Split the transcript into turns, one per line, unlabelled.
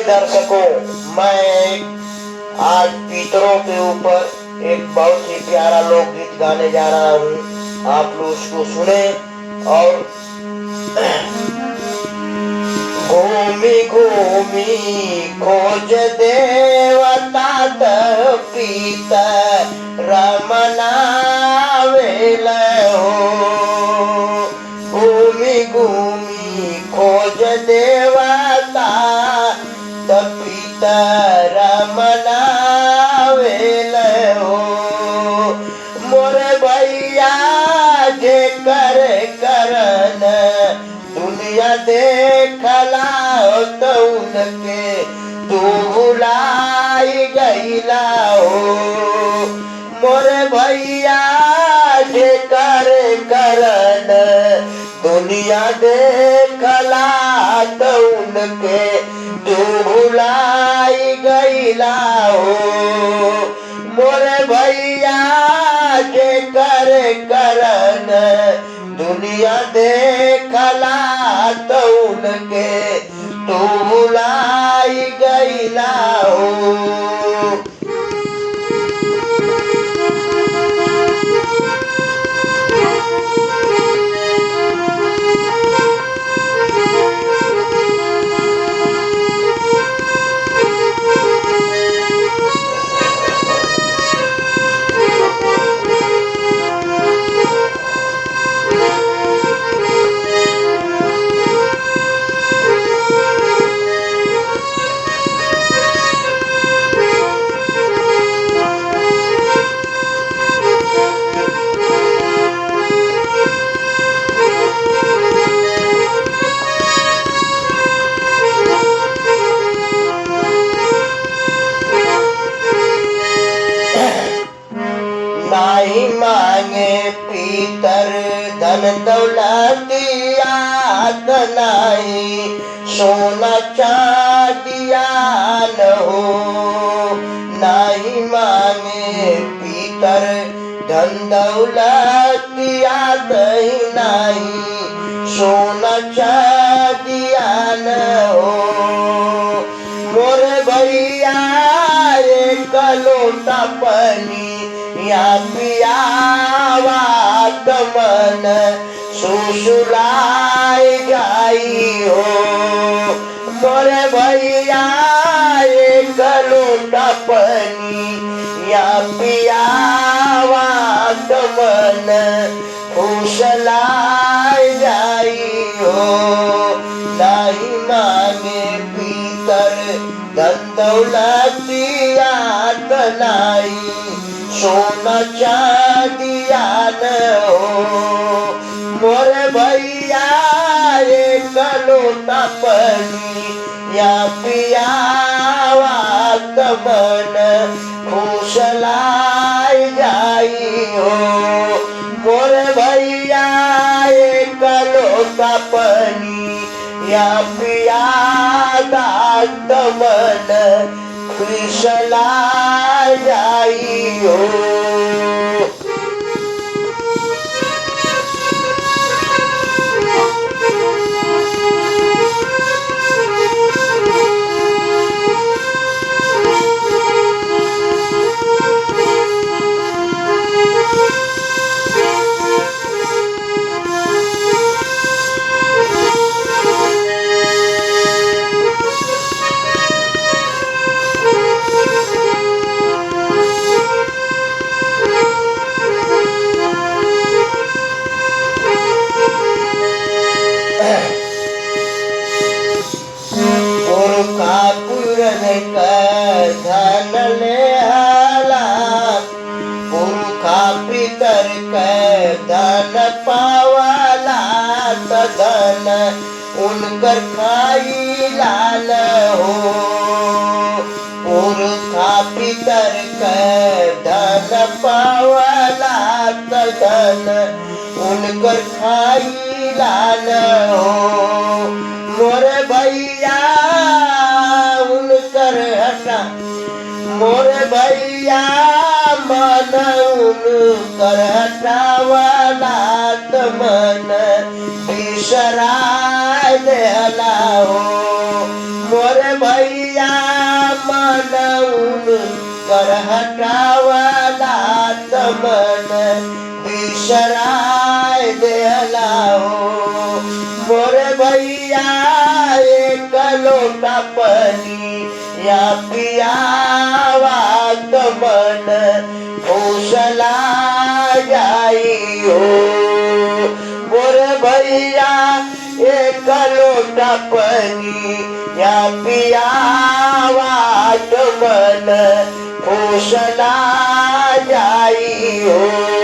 दर्शकों, मैं आज पितरों के ऊपर एक बहुत ही प्यारा लोकगीत गाने जा रहा हूँ। आप लोग उसको सुने और घूमी घूमी खोज देवता पितर मनावेल हो। घूमी घूमी खोज देवता पितर मनावेल हो। मोरे भैया जे करे करन दुनिया देखला तो उनके तू भुलाई गईला हो। मोरे भैया जे करे करन दुनिया देखला तो उनके तू भुलाई गईला हो। मोरे भैया जे करे करन दुनिया देखला तो उनके तू भुलाई गईला हो। नाही मांगे पितर धन दौलतियात नहीं सोना चांदिया न हो। नहीं मांगे पितर धन दौलतियात नहीं सोना चांदिया न हो। मोरे भैया एक लोटा पानी या पियावा मन सुसुलाई जाई हो। मोरे भैया एक लोटा पानी या पियावा मन फुसलाई जाई हो। नहीं मांगे पितर धन दौलतियात नहीं सोना चांदिया न हो। मोरे भैया एक लोटा पानी या पियावा मन फुसलाई जाई हो। मोरे भैया एक लोटा पानी या पियादा मन फुसलाई जाई हो। धन ले हाला पुरखा पितर के धन पावाला धन उनकर खाई लाल हो। पुरखा पितर के धन पावाला धन उनकर खाई लाल हो। मोरे भैया उनकर हटा मोरे भैया मन उनकर हटावाला मन बिसराय देला हो। मोरे भैया भैया मनऊन कर हटावला तमन बिसराय देला हो मोरे भैया एक लोटा पानी या पियावा तमन फूसला जाई हो मोरे भैया एक लोटा पानी या पियावा तमन फूसला जाई हो